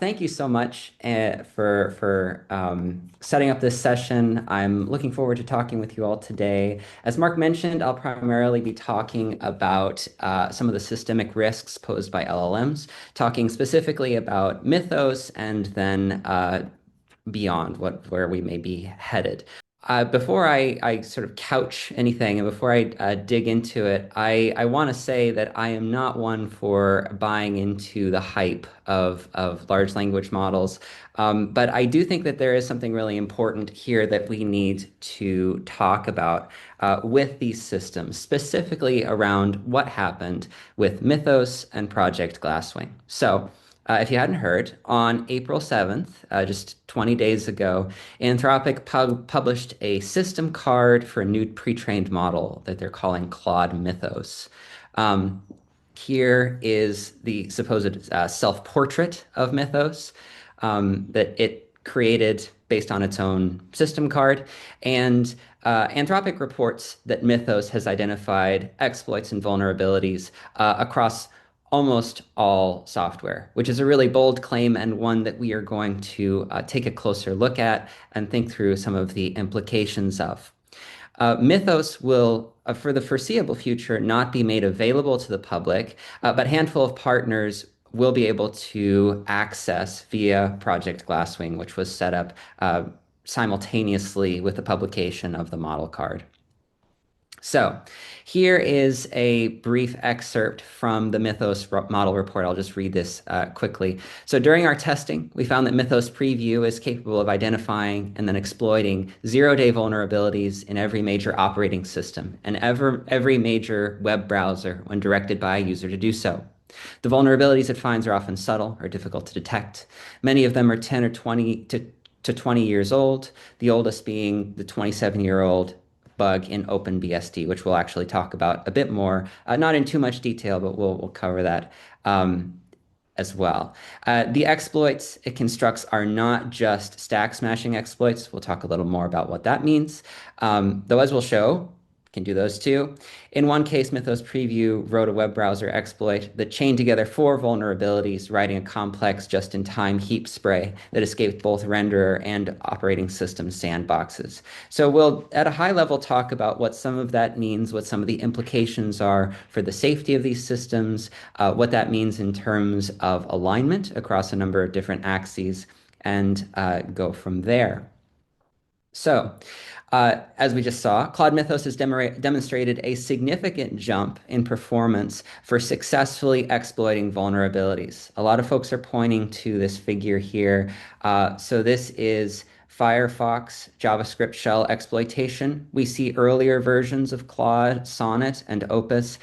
Thank you so much for setting up this session. I'm looking forward to talking with you all today. As Mark mentioned, I'll primarily be talking about some of the systemic risks posed by LLMs, talking specifically about Mythos, and then beyond where we may be headed. Before I sort of couch anything and before I dig into it, I want to say that I am not one for buying into the hype of large language models. But I do think that there is something really important here that we need to talk about with these systems, specifically around what happened with Mythos and Project Glasswing. So, if you hadn't heard, on April 7th, just 20 days ago, Anthropic published a system card for a new pre-trained model that they're calling Claude Mythos. Um, Here is the supposed self-portrait of Mythos that it created based on its own system card. And Anthropic reports that Mythos has identified exploits and vulnerabilities across almost all software, which is a really bold claim and one that we are going to take a closer look at and think through some of the implications of. Mythos will, for the foreseeable future, not be made available to the public, but a handful of partners will be able to access via Project Glasswing, which was set up simultaneously with the publication of the model card. So here is a brief excerpt from the Mythos model report. I'll just read this quickly. So during our testing, we found that Mythos Preview is capable of identifying and then exploiting zero-day vulnerabilities in every major operating system and every major web browser when directed by a user to do so. The vulnerabilities it finds are often subtle or difficult to detect. Many of them are 10 or 20 to 20 years old, the oldest being the 27-year-old bug in OpenBSD, which we'll actually talk about a bit more, not in too much detail, but we'll cover that as well. The exploits it constructs are not just stack smashing exploits. We'll talk a little more about what that means. Though as we'll show, can do those too. In one case, Mythos Preview wrote a web browser exploit that chained together 4 vulnerabilities, writing a complex just-in-time heap spray that escaped both renderer and operating system sandboxes. So we'll, at a high level, talk about what some of that means, what some of the implications are for the safety of these systems, what that means in terms of alignment across a number of different axes, and go from there. So, as we just saw, Claude Mythos has demonstrated a significant jump in performance for successfully exploiting vulnerabilities. A lot of folks are pointing to this figure here. So this is Firefox JavaScript shell exploitation. We see earlier versions of Claude, Sonnet, and Opus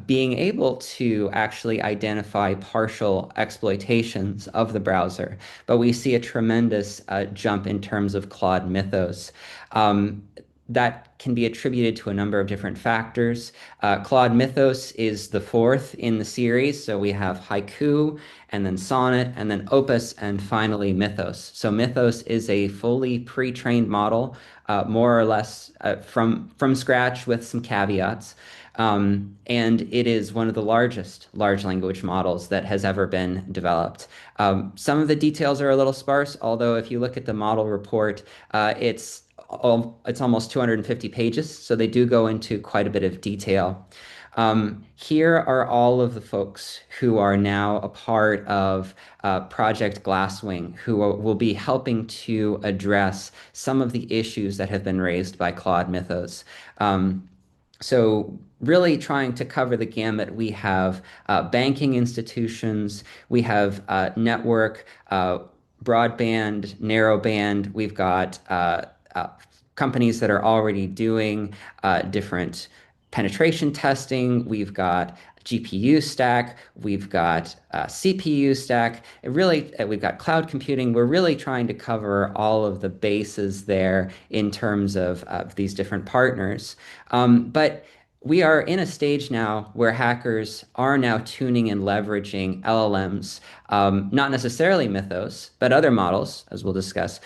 being able to actually identify partial exploitations of the browser, but we see a tremendous jump in terms of Claude Mythos. That can be attributed to a number of different factors. Claude Mythos is the 4th in the series. So we have Haiku, and then Sonnet, and then Opus, and finally Mythos. So Mythos is a fully pre-trained model, more or less from scratch with some caveats. And it is one of the largest large language models that has ever been developed. Some of the details are a little sparse, although if you look at the model report, it's almost 250 pages, so they do go into quite a bit of detail. Here are all of the folks who are now a part of Project Glasswing, who will be helping to address some of the issues that have been raised by Claude Mythos. So really trying to cover the gamut, we have banking institutions, we have network, broadband, narrowband, we've got companies that are already doing different penetration testing. We've got GPU stack, we've got CPU stack. We've got cloud computing. We're really trying to cover all of the bases there in terms of these different partners. But we are in a stage now where hackers are now tuning and leveraging LLMs, not necessarily Mythos, but other models, as we'll discuss,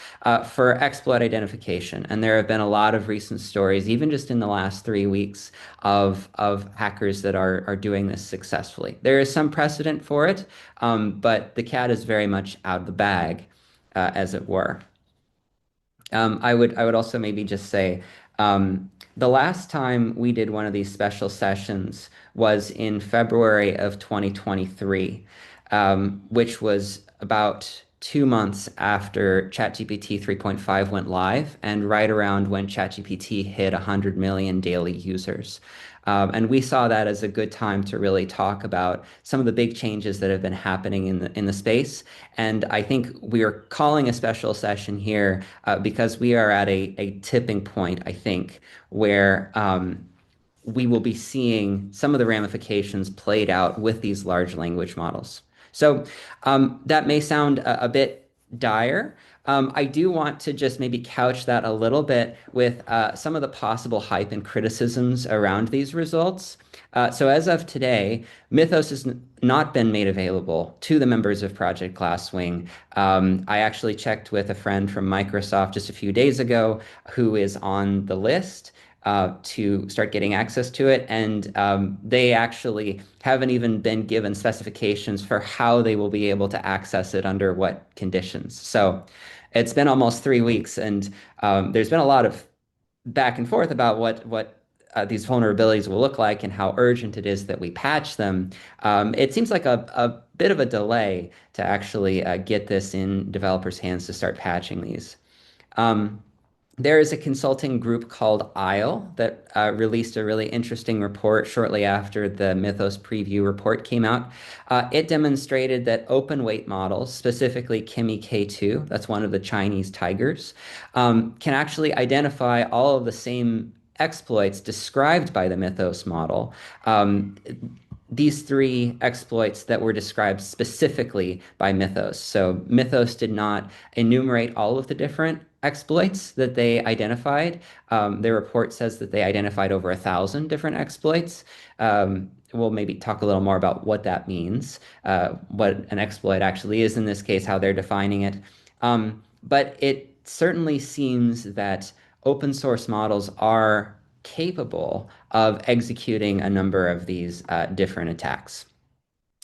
for exploit identification. And there have been a lot of recent stories, even just in the last 3 weeks, of hackers that are doing this successfully. There is some precedent for it, but the cat is very much out of the bag, as it were. I would also maybe just say the last time we did one of these special sessions was in February of 2023, which was about 2 months after ChatGPT 3.5 went live and right around when ChatGPT hit 100 million daily users. And we saw that as a good time to really talk about some of the big changes that have been happening in the space. And I think we are calling a special session here because we are at a tipping point, I think, where we will be seeing some of the ramifications played out with these large language models. So that may sound a bit dire. I do want to just maybe couch that a little bit with some of the possible hype and criticisms around these results. So as of today, Mythos has not been made available to the members of Project Glasswing. I actually checked with a friend from Microsoft just a few days ago who is on the list to start getting access to it. And they actually haven't even been given specifications for how they will be able to access it under what conditions. So it's been almost 3 weeks, and there's been a lot of back and forth about what these vulnerabilities will look like and how urgent it is that we patch them. It seems like a bit of a delay to actually get this in developers' hands to start patching these. Um, there is a consulting group called ISLE that released a really interesting report shortly after the Mythos preview report came out. It demonstrated that open weight models, specifically Kimi K2, that's one of the Chinese tigers, can actually identify all of the same exploits described by the Mythos model. These three exploits that were described specifically by Mythos. So Mythos did not enumerate all of the different exploits that they identified. Their report says that they identified over 1,000 different exploits. We'll maybe talk a little more about what that means, what an exploit actually is in this case, how they're defining it. But it certainly seems that open source models are capable of executing a number of these different attacks.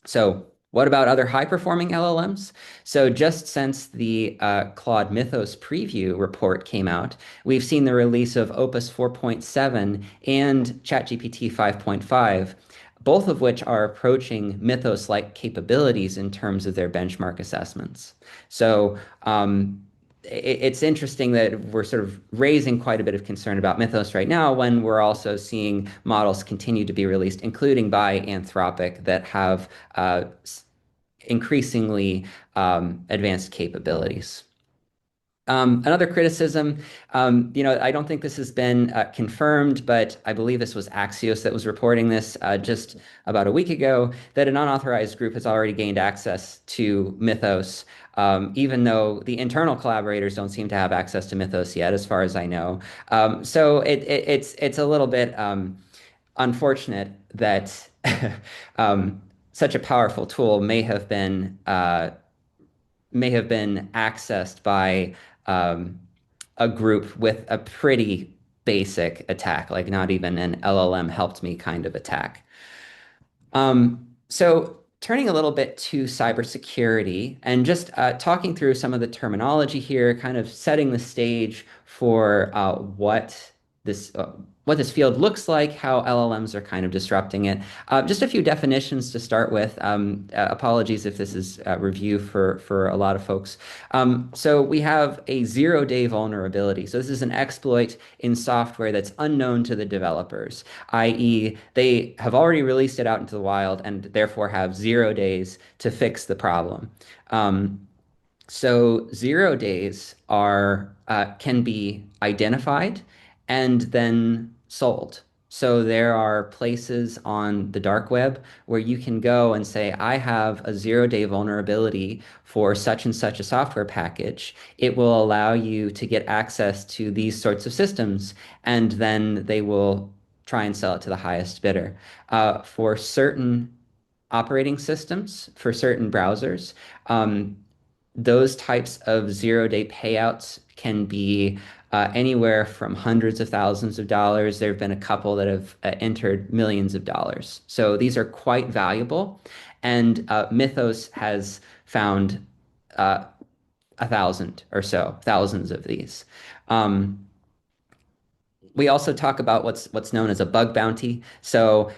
So what about other high-performing LLMs? So just since the Claude Mythos preview report came out, we've seen the release of Opus 4.7 and ChatGPT 5.5, both of which are approaching Mythos-like capabilities in terms of their benchmark assessments. So it's interesting that we're sort of raising quite a bit of concern about Mythos right now when we're also seeing models continue to be released, including by Anthropic, that have increasingly advanced capabilities. Another criticism, I don't think this has been confirmed, but I believe this was Axios that was reporting this just about a week ago, that an unauthorized group has already gained access to Mythos, even though the internal collaborators don't seem to have access to Mythos yet, as far as I know. So it's a little bit unfortunate that such a powerful tool may have been accessed by a group with a pretty basic attack, like not even an LLM helped me kind of attack. So turning a little bit to cybersecurity and just talking through some of the terminology here, kind of setting the stage for this what this field looks like, how LLMs are kind of disrupting it. Just a few definitions to start with. Apologies if this is a review for a lot of folks. So we have a zero-day vulnerability. So this is an exploit in software that's unknown to the developers, i.e., they have already released it out into the wild and therefore have 0 days to fix the problem. So 0 days can be identified and then sold. So there are places on the dark web where you can go and say, I have a 0 day vulnerability for such and such a software package. It will allow you to get access to these sorts of systems, and then they will try and sell it to the highest bidder. For certain operating systems, for certain browsers, um, those types of zero-day payouts can be anywhere from hundreds of thousands of dollars. There have been a couple that have entered millions of dollars. So these are quite valuable. And Mythos has found uh, a thousand or so, thousands of these. Um, we also talk about what's known as a bug bounty. So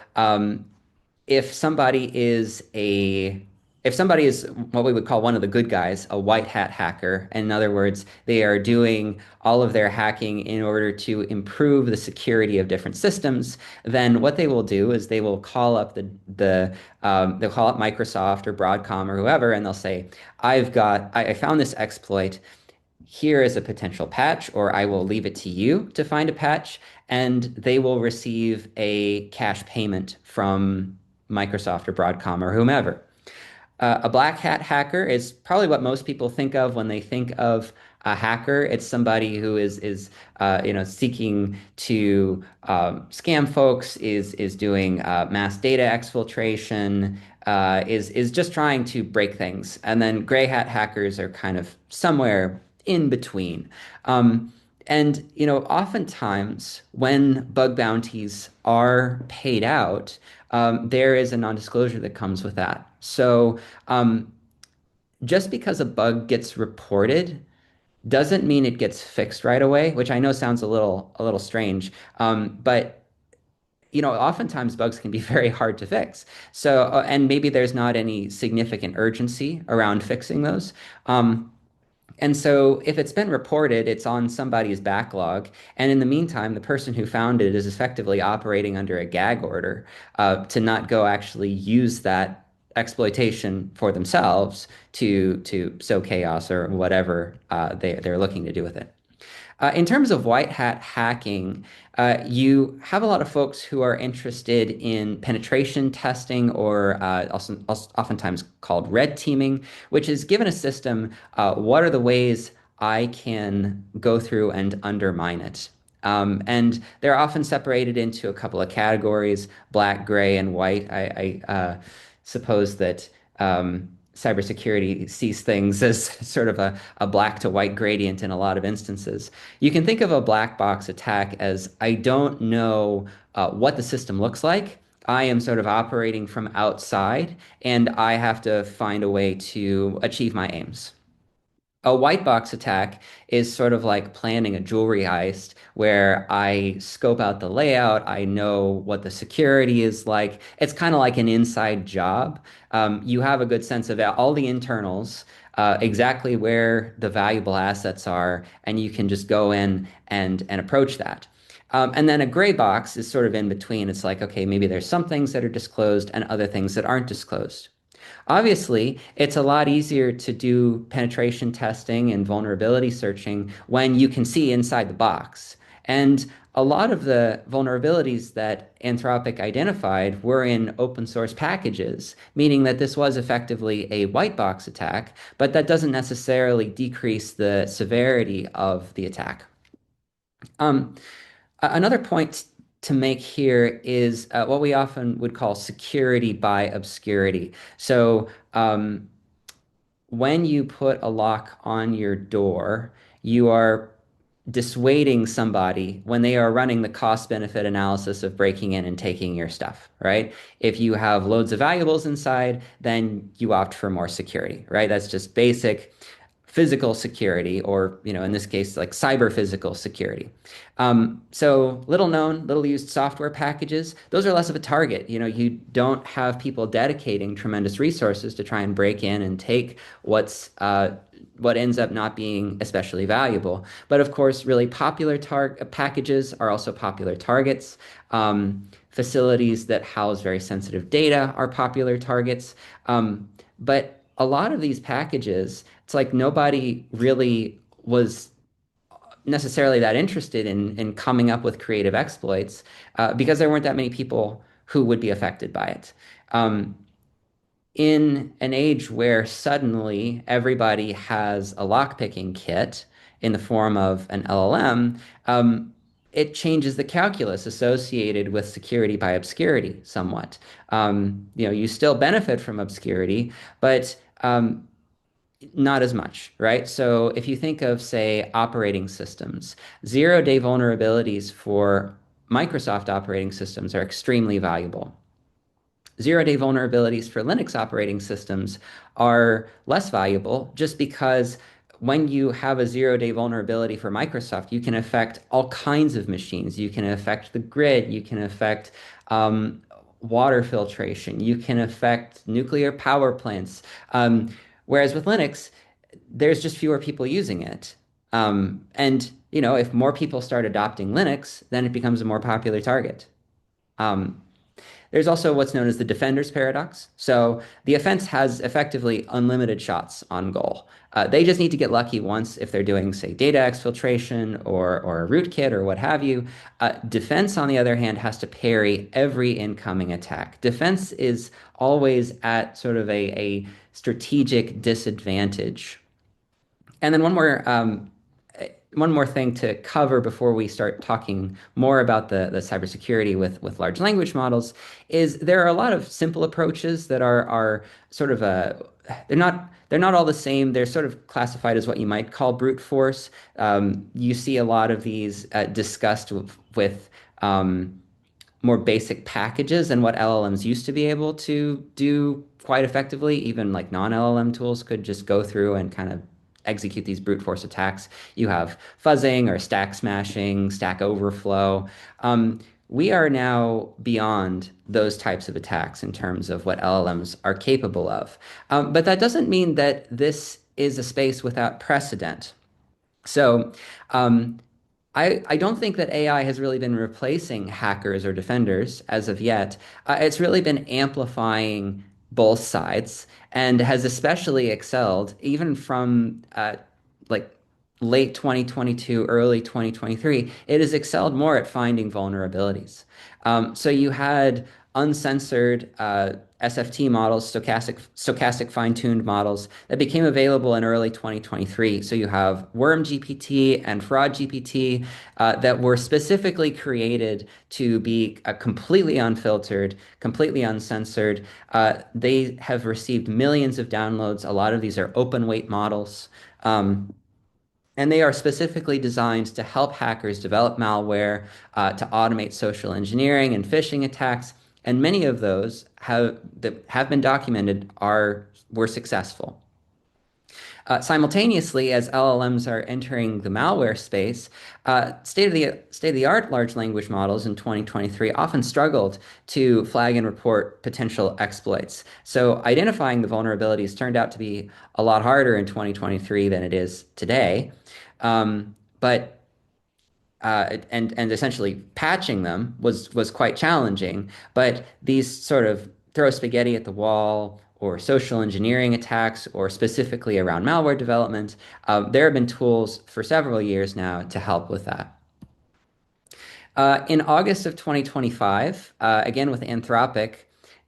if somebody is a if somebody is what we would call one of the good guys, a white hat hacker, in other words, they are doing all of their hacking in order to improve the security of different systems, then what they will do is they will call up they'll call up Microsoft or Broadcom or whoever, and they'll say, I found this exploit. Here is a potential patch, or I will leave it to you to find a patch, and they will receive a cash payment from Microsoft or Broadcom or whomever. A black hat hacker is probably what most people think of when they think of a hacker. It's somebody who is seeking to scam folks, is doing mass data exfiltration, is just trying to break things. And then gray hat hackers are kind of somewhere in between. And oftentimes when bug bounties are paid out, there is a non-disclosure that comes with that. So just because a bug gets reported doesn't mean it gets fixed right away, which I know sounds a little strange. But oftentimes bugs can be very hard to fix. So and maybe there's not any significant urgency around fixing those. And so if it's been reported, it's on somebody's backlog. And in the meantime, the person who found it is effectively operating under a gag order to not go actually use that exploitation for themselves to sow chaos or whatever they're looking to do with it. In terms of white hat hacking, you have a lot of folks who are interested in penetration testing, or also oftentimes called red teaming, which is given a system, what are the ways I can go through and undermine it? And they're often separated into a couple of categories, black, gray, and white. I suppose that cybersecurity sees things as sort of a black to white gradient in a lot of instances. You can think of a black box attack as I don't know what the system looks like. I am sort of operating from outside, and I have to find a way to achieve my aims. A white box attack is sort of like planning a jewelry heist where I scope out the layout, I know what the security is like. It's kind of like an inside job. You have a good sense of all the internals, exactly where the valuable assets are, and you can just go in and approach that. And then a gray box is sort of in between. It's like, okay, maybe there's some things that are disclosed and other things that aren't disclosed. Obviously, it's a lot easier to do penetration testing and vulnerability searching when you can see inside the box. And a lot of the vulnerabilities that Anthropic identified were in open source packages, meaning that this was effectively a white box attack, but that doesn't necessarily decrease the severity of the attack. Um, Another point to make here is what we often would call security by obscurity. So when you put a lock on your door, you are dissuading somebody when they are running the cost benefit analysis of breaking in and taking your stuff, right? If you have loads of valuables inside, then you opt for more security, right? That's just basic physical security, or in this case, like cyber physical security. So little known, little used software packages, those are less of a target. You don't have people dedicating tremendous resources to try and break in and take what ends up not being especially valuable. But of course, really popular packages are also popular targets. Facilities that house very sensitive data are popular targets. But a lot of these packages, it's like nobody really was necessarily that interested in coming up with creative exploits because there weren't that many people who would be affected by it. In an age where suddenly everybody has a lockpicking kit in the form of an LLM, it changes the calculus associated with security by obscurity somewhat. You still benefit from obscurity, but not as much, right? So if you think of, say, operating systems, zero-day vulnerabilities for Microsoft operating systems are extremely valuable. Zero-day vulnerabilities for Linux operating systems are less valuable just because when you have a zero-day vulnerability for Microsoft, you can affect all kinds of machines. You can affect the grid. You can affect water filtration. You can affect nuclear power plants. Whereas with Linux, there's just fewer people using it. And if more people start adopting Linux, then it becomes a more popular target. Um, there's also what's known as the defender's paradox. So the offense has effectively unlimited shots on goal. They just need to get lucky once if they're doing, say, data exfiltration or a rootkit or what have you. Defense, on the other hand, has to parry every incoming attack. Defense is always at sort of a strategic disadvantage. And then one more thing to cover before we start talking more about the cybersecurity with large language models is there are a lot of simple approaches that are sort of they're not all the same. They're sort of classified as what you might call brute force. You see a lot of these discussed with more basic packages and what LLMs used to be able to do quite effectively. Even like non-LLM tools could just go through and kind of execute these brute force attacks. You have fuzzing or stack smashing, stack overflow. We are now beyond those types of attacks in terms of what LLMs are capable of. But that doesn't mean that this is a space without precedent. So, um, I don't think that AI has really been replacing hackers or defenders as of yet. It's really been amplifying both sides and has especially excelled even from like late 2022, early 2023. It has excelled more at finding vulnerabilities. So you had uncensored SFT models, stochastic fine-tuned models that became available in early 2023. So you have Worm GPT and Fraud GPT that were specifically created to be completely unfiltered, completely uncensored. They have received millions of downloads. A lot of these are open weight models. And they are specifically designed to help hackers develop malware, to automate social engineering and phishing attacks. And many of those that have been documented were successful. Simultaneously, as LLMs are entering the malware space, state-of-the-art large language models in 2023 often struggled to flag and report potential exploits. So identifying the vulnerabilities turned out to be a lot harder in 2023 than it is today. But and essentially patching them was quite challenging. But these sort of throw spaghetti at the wall or social engineering attacks, or specifically around malware development, there have been tools for several years now to help with that. In August of 2025, again with Anthropic,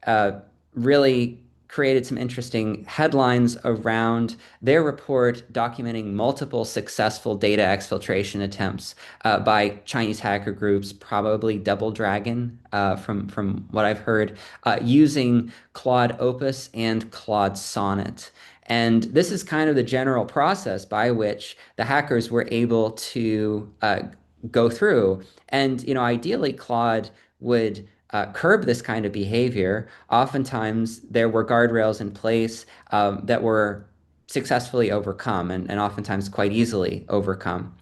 uh, really created some interesting headlines around their report documenting multiple successful data exfiltration attempts by Chinese hacker groups, probably Double Dragon, from what I've heard, using Claude Opus and Claude Sonnet. And this is kind of the general process by which the hackers were able to go through. And, ideally, Claude would curb this kind of behavior. Oftentimes, there were guardrails in place that were successfully overcome and oftentimes quite easily overcome.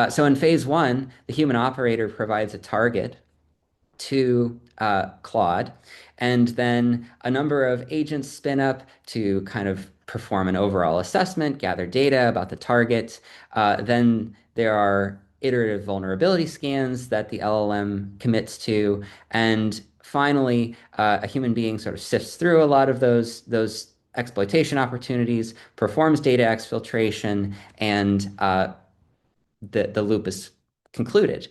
So in phase one, the human operator provides a target to Claude, and then a number of agents spin up to kind of perform an overall assessment, gather data about the target. Then there are iterative vulnerability scans that the LLM commits to, and finally, a human being sort of sifts through a lot of those exploitation opportunities, performs data exfiltration, and the loop is concluded.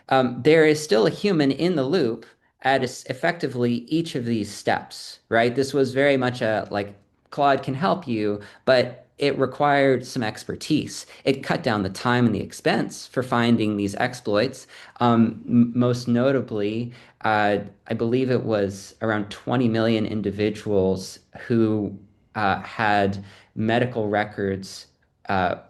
There is still a human in the loop at effectively each of these steps, right? This was very much a like Claude can help you, but it required some expertise. It cut down the time and the expense for finding these exploits. Most notably, I believe it was around 20 million individuals who had medical records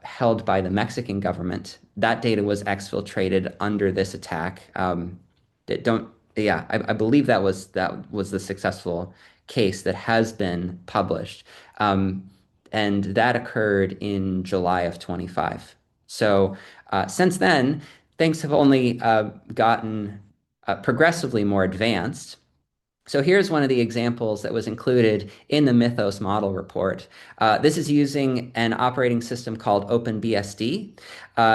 held by the Mexican government. That data was exfiltrated under this attack. That don't, yeah, I believe that was the successful case that has been published. Um, and that occurred in July of 25. So since then, things have only gotten progressively more advanced. So here's one of the examples that was included in the Mythos model report. This is using an operating system called OpenBSD.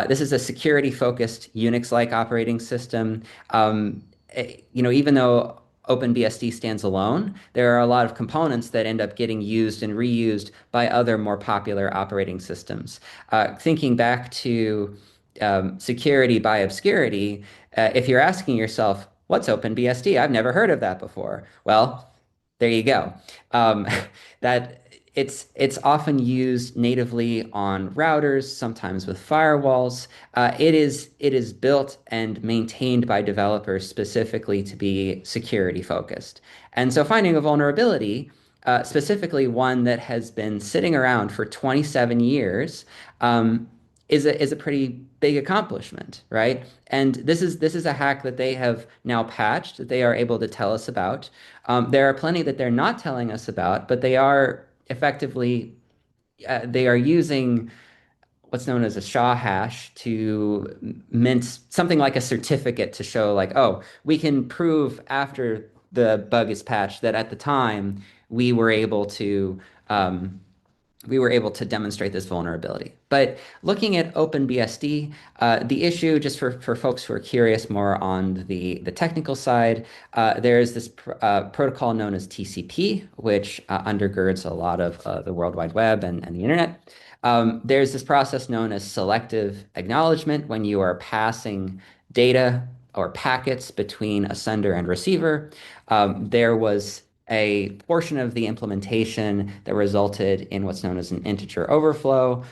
This is a security-focused Unix-like operating system. Even though OpenBSD stands alone, there are a lot of components that end up getting used and reused by other more popular operating systems. Thinking back to security by obscurity, if you're asking yourself, what's OpenBSD? I've never heard of that before. Well, there you go. Um, that it's often used natively on routers, sometimes with firewalls. It is built and maintained by developers specifically to be security focused. And so finding a vulnerability, specifically one that has been sitting around for 27 years, um, is a pretty big accomplishment, right? And this is a hack that they have now patched that they are able to tell us about. There are plenty that they're not telling us about, but they are effectively they are using what's known as a SHA hash to mint something like a certificate to show like, oh, we can prove after the bug is patched that at the time we were able to we were able to demonstrate this vulnerability. But looking at OpenBSD, the issue, just for folks who are curious more on the technical side, there's this protocol known as TCP, which undergirds a lot of the World Wide Web and the internet. There's this process known as selective acknowledgement when you are passing data or packets between a sender and receiver. There was a portion of the implementation that resulted in what's known as an integer overflow.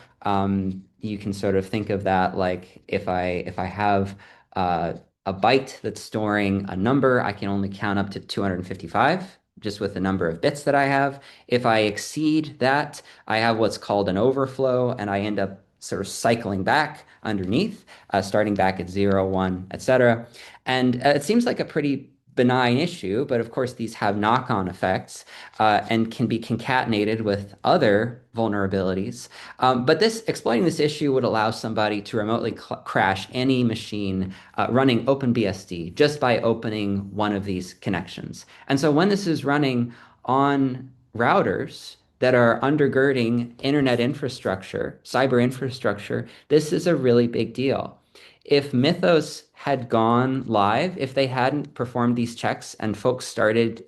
You can sort of think of that like if I have a byte that's storing a number, I can only count up to 255 just with the number of bits that I have. If I exceed that, I have what's called an overflow, and I end up sort of cycling back underneath, starting back at 0, 1, etc. And it seems like a pretty benign issue, but of course these have knock-on effects and can be concatenated with other vulnerabilities. But exploiting this issue would allow somebody to remotely crash any machine running OpenBSD just by opening one of these connections. And so when this is running on routers that are undergirding internet infrastructure, cyber infrastructure, this is a really big deal. If Mythos had gone live, if they hadn't performed these checks and folks started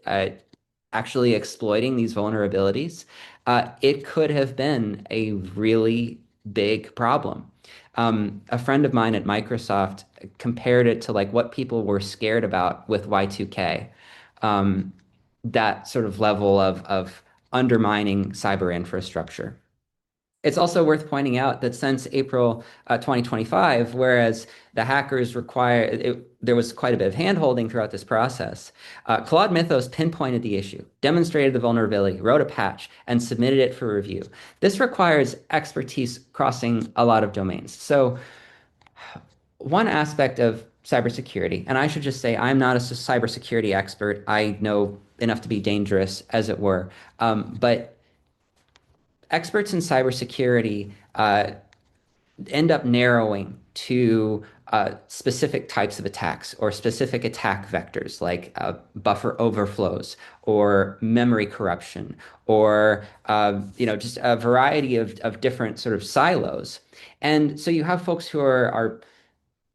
actually exploiting these vulnerabilities, it could have been a really big problem. A friend of mine at Microsoft compared it to like what people were scared about with Y2K, that sort of level of undermining cyber infrastructure. It's also worth pointing out that since April 2025, whereas the hackers there was quite a bit of handholding throughout this process, Claude Mythos pinpointed the issue, demonstrated the vulnerability, wrote a patch, and submitted it for review. This requires expertise crossing a lot of domains. So one aspect of cybersecurity, and I should just say I'm not a cybersecurity expert. I know enough to be dangerous, as it were. But experts in cybersecurity end up narrowing to specific types of attacks or specific attack vectors like buffer overflows or memory corruption or just a variety of different sort of silos. And so you have folks who are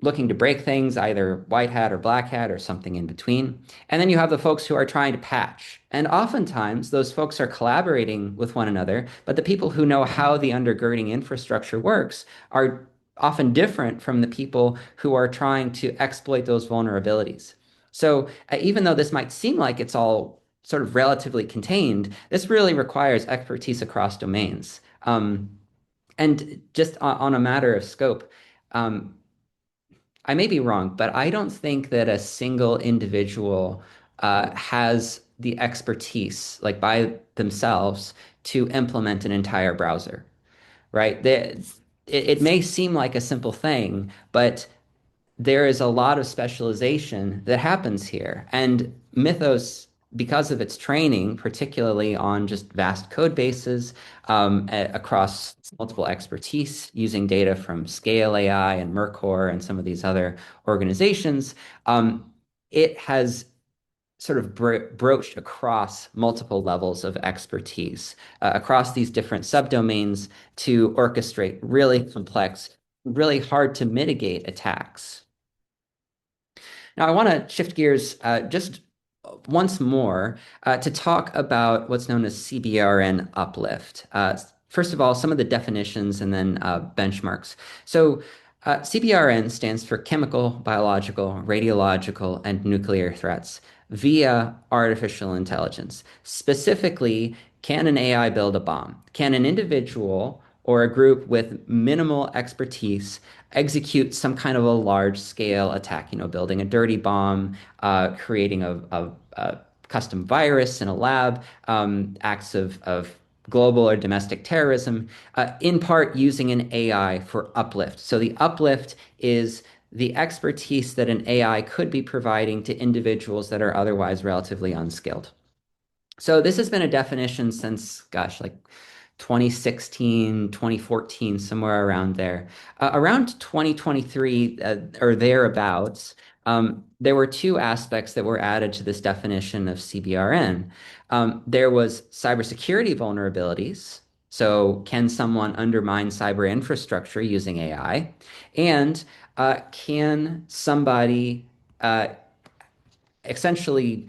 looking to break things, either white hat or black hat or something in between. And then you have the folks who are trying to patch. And oftentimes those folks are collaborating with one another, but the people who know how the undergirding infrastructure works are often different from the people who are trying to exploit those vulnerabilities. So even though this might seem like it's all sort of relatively contained, this really requires expertise across domains. And just on a matter of scope, um, I may be wrong, but I don't think that a single individual has the expertise, like by themselves, to implement an entire browser, right? It may seem like a simple thing, but there is a lot of specialization that happens here. And Mythos, because of its training, particularly on just vast code bases across multiple expertise, using data from Scale AI and Mercor and some of these other organizations, it has sort of broached across multiple levels of expertise, across these different subdomains to orchestrate really complex, really hard to mitigate attacks. Now, I want to shift gears just once more to talk about what's known as CBRN uplift. First of all, some of the definitions and then benchmarks. So, CBRN stands for chemical, biological, radiological, and nuclear threats via artificial intelligence. Specifically, can an AI build a bomb? Can an individual or a group with minimal expertise execute some kind of a large scale attack, building a dirty bomb, creating a custom virus in a lab, acts of global or domestic terrorism, in part using an AI for uplift. So the uplift is the expertise that an AI could be providing to individuals that are otherwise relatively unskilled. So this has been a definition since, gosh, like 2016, 2014, somewhere around there. Around 2023 or thereabouts, there were two aspects that were added to this definition of CBRN. There was cybersecurity vulnerabilities. So, can someone undermine cyber infrastructure using AI? And can somebody uh, essentially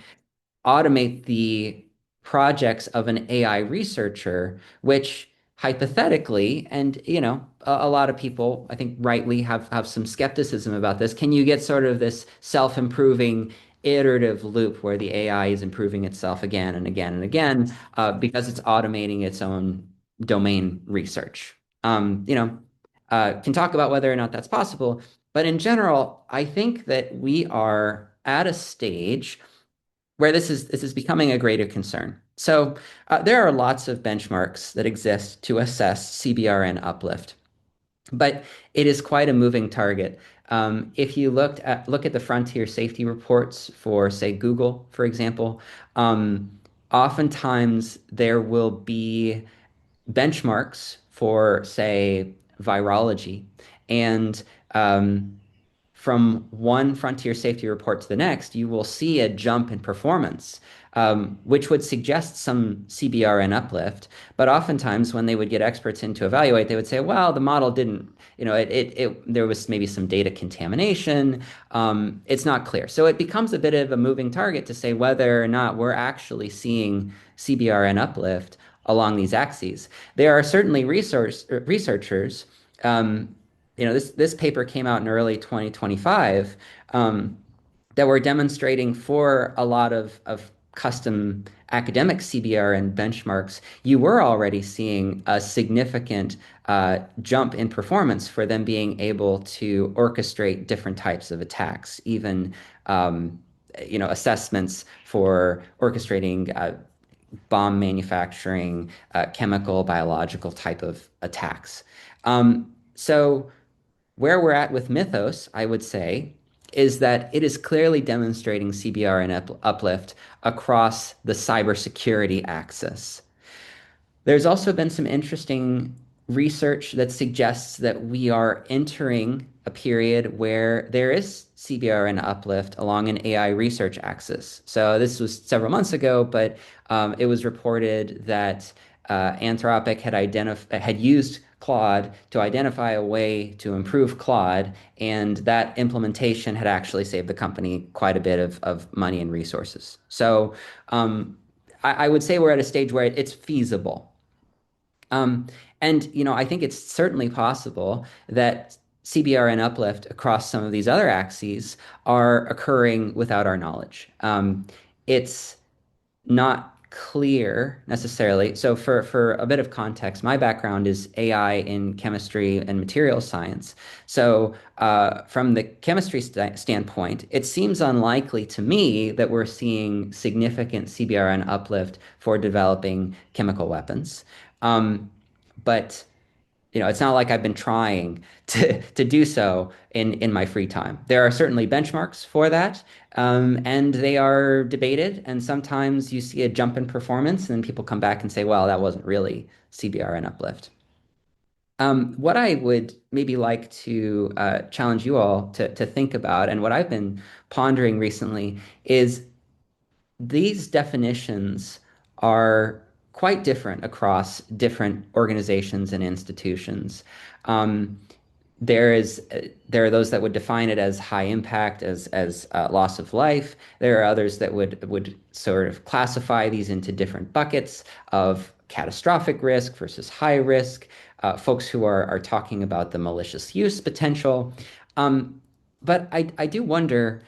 automate the projects of an AI researcher, which hypothetically, and a lot of people, I think rightly have some skepticism about this. Can you get sort of this self-improving iterative loop where the AI is improving itself again and again and again because it's automating its own domain research? Can talk about whether or not that's possible, but in general, I think that we are at a stage where this is becoming a greater concern. So there are lots of benchmarks that exist to assess CBRN uplift, but it is quite a moving target. If you look at the frontier safety reports for, say, Google, for example, oftentimes there will be benchmarks for, say, virology, and um, from one frontier safety report to the next, you will see a jump in performance, which would suggest some CBRN uplift. But oftentimes, when they would get experts in to evaluate, they would say, "Well, the model didn't. There was maybe some data contamination. It's not clear." So it becomes a bit of a moving target to say whether or not we're actually seeing CBRN uplift along these axes. There are certainly researchers. This paper came out in early 2025 um, that were demonstrating for a lot of custom academic CBRN benchmarks, you were already seeing a significant jump in performance for them being able to orchestrate different types of attacks, even assessments for orchestrating bomb manufacturing, chemical, biological type of attacks. So where we're at with Mythos, I would say, is that it is clearly demonstrating CBRN uplift across the cybersecurity axis. There's also been some interesting research that suggests that we are entering a period where there is CBRN uplift along an AI research axis. So this was several months ago, but it was reported that Anthropic had used Claude to identify a way to improve Claude, and that implementation had actually saved the company quite a bit of money and resources. So I would say we're at a stage where it's feasible. Um, and I think it's certainly possible that CBRN uplift across some of these other axes are occurring without our knowledge. It's not clear necessarily. So for a bit of context, my background is AI in chemistry and material science. So from the chemistry standpoint, it seems unlikely to me that we're seeing significant CBRN uplift for developing chemical weapons. But it's not like I've been trying to do so in my free time. There are certainly benchmarks for that, and they are debated. And sometimes you see a jump in performance, and then people come back and say, "Well, that wasn't really CBRN uplift." What I would maybe like to challenge you all to think about, and what I've been pondering recently, is these definitions are quite different across different organizations and institutions. Um, there are those that would define it as high impact, as loss of life. There are others that would sort of classify these into different buckets of catastrophic risk versus high risk. Folks who are talking about the malicious use potential. Um, but I do wonder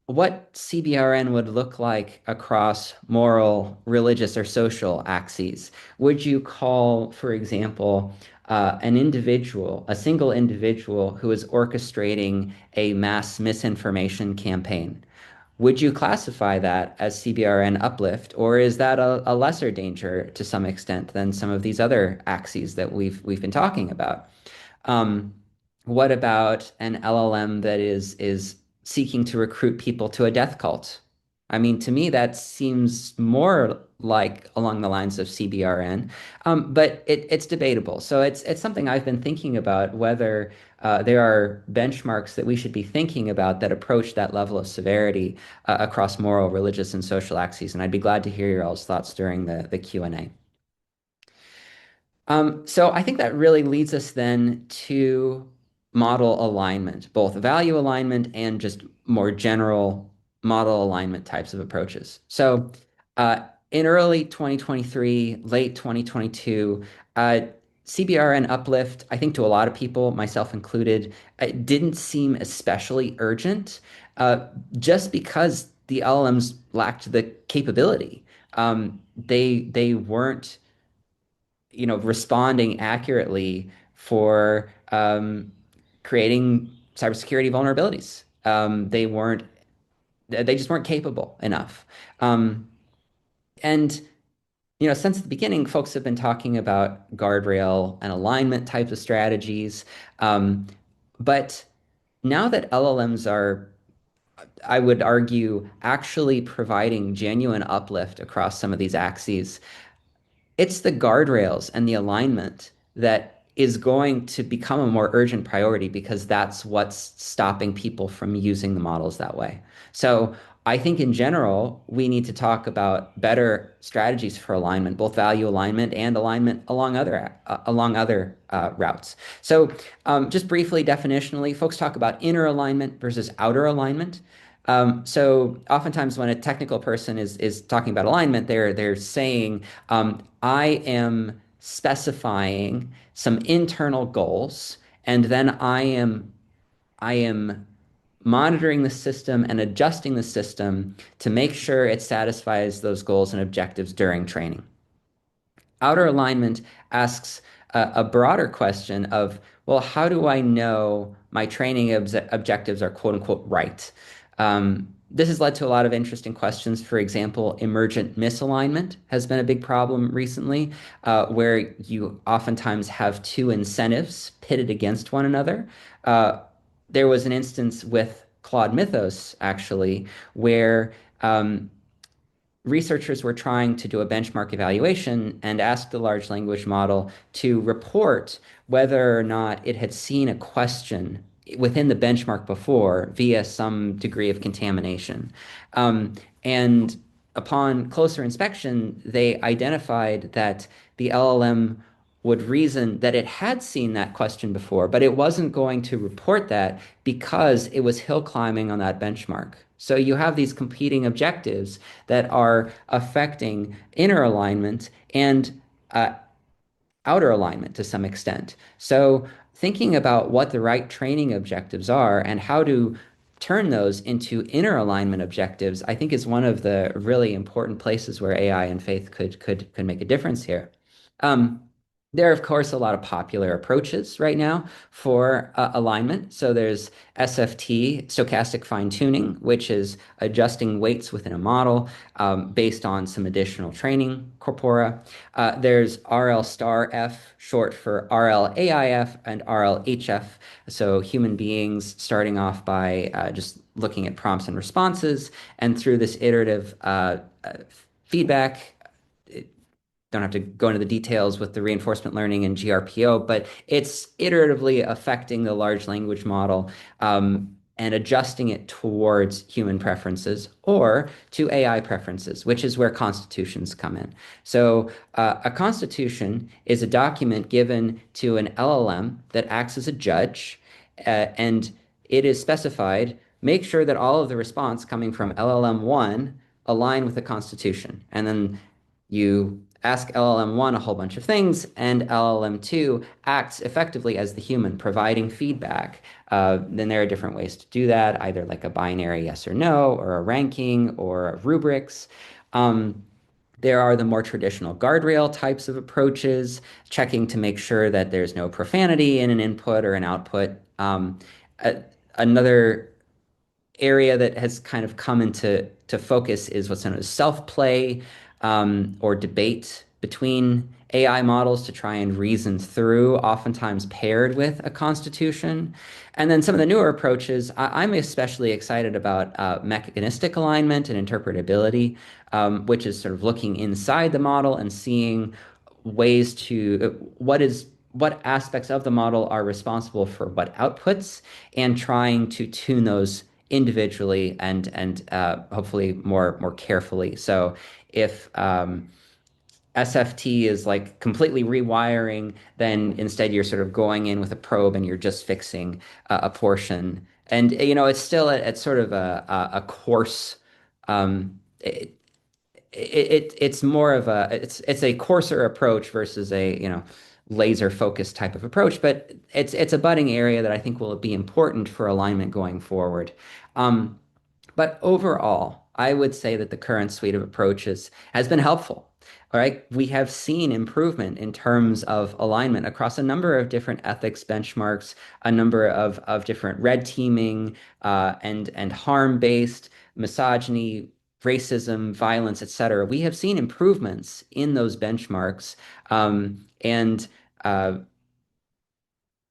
what CBRN would look like across moral, religious, or social axes. Would you call, for example, an individual, a single individual who is orchestrating a mass misinformation campaign? Would you classify that as CBRN uplift, or is that a lesser danger to some extent than some of these other axes that we've been talking about? Um, what about an LLM that is seeking to recruit people to a death cult? I mean, to me, that seems more like along the lines of CBRN, but it's debatable. So it's something I've been thinking about whether there are benchmarks that we should be thinking about that approach that level of severity across moral, religious, and social axes. And I'd be glad to hear your all's thoughts during the Q&A. So I think that really leads us then to model alignment, both value alignment and just more general model alignment types of approaches. So in early 2023, late 2022, CBRN uplift, I think to a lot of people, myself included, it didn't seem especially urgent, just because the LLMs lacked the capability. They weren't responding accurately for creating cybersecurity vulnerabilities. They just weren't capable enough. Um, and since the beginning, folks have been talking about guardrail and alignment types of strategies. But now that LLMs are, I would argue, actually providing genuine uplift across some of these axes, it's the guardrails and the alignment that is going to become a more urgent priority because that's what's stopping people from using the models that way. So I think in general, we need to talk about better strategies for alignment, both value alignment and alignment along other routes. So just briefly, definitionally, folks talk about inner alignment versus outer alignment. So oftentimes when a technical person is talking about alignment, they're saying, I am specifying some internal goals, and then I am monitoring the system and adjusting the system to make sure it satisfies those goals and objectives during training. Outer alignment asks a broader question of, well, how do I know my training objectives are quote unquote right? This has led to a lot of interesting questions. For example, emergent misalignment has been a big problem recently, where you oftentimes have two incentives pitted against one another. There was an instance with Claude Mythos, actually, where researchers were trying to do a benchmark evaluation and asked the large language model to report whether or not it had seen a question within the benchmark before via some degree of contamination. And upon closer inspection, they identified that the LLM would reason that it had seen that question before, but it wasn't going to report that because it was hill climbing on that benchmark. So you have these competing objectives that are affecting inner alignment and outer alignment to some extent. So thinking about what the right training objectives are and how to turn those into inner alignment objectives, I think is one of the really important places where AI and faith could make a difference here. Um, there are, of course, a lot of popular approaches right now for alignment. So there's SFT, stochastic fine tuning, which is adjusting weights within a model based on some additional training corpora. There's RL star F, short for RLAIF and RLHF. So human beings starting off by just looking at prompts and responses, and through this iterative feedback, don't have to go into the details with the reinforcement learning and GRPO, but it's iteratively affecting the large language model and adjusting it towards human preferences or to AI preferences, which is where constitutions come in. So a constitution is a document given to an LLM that acts as a judge, and it is specified, make sure that all of the response coming from LLM1 align with the constitution. And then you ask LLM1 a whole bunch of things, and LLM2 acts effectively as the human, providing feedback. Then there are different ways to do that, either like a binary yes or no, or a ranking, or rubrics. There are the more traditional guardrail types of approaches, checking to make sure that there's no profanity in an input or an output. Another area that has kind of come into focus is what's known as self-play or debate between AI models to try and reason through, oftentimes paired with a constitution. And then some of the newer approaches, I'm especially excited about mechanistic alignment and interpretability, which is sort of looking inside the model and seeing ways to what aspects of the model are responsible for what outputs, and trying to tune those individually and hopefully more carefully. So if SFT is like completely rewiring, then instead you're sort of going in with a probe and you're just fixing a portion. And it's still at sort of a coarse. It, it's more of it's a coarser approach versus a laser focused type of approach, but it's a budding area that I think will be important for alignment going forward. Um, but overall, I would say that the current suite of approaches has been helpful. All right, we have seen improvement in terms of alignment across a number of different ethics benchmarks, a number of different red teaming and harm-based, misogyny, racism, violence, etc. We have seen improvements in those benchmarks, and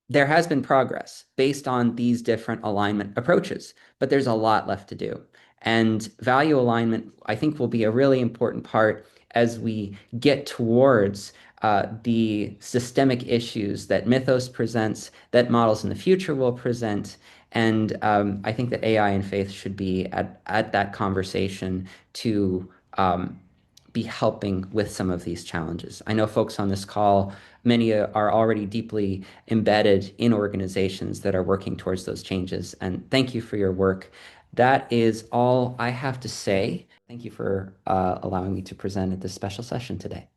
there has been progress based on these different alignment approaches, but there's a lot left to do. And value alignment, I think, will be a really important part as we get towards the systemic issues that Mythos presents, that models in the future will present. And I think that AI and faith should be at that conversation to be helping with some of these challenges. I know folks on this call, many are already deeply embedded in organizations that are working towards those changes. And thank you for your work. That is all I have to say. Thank you for allowing me to present at this special session today.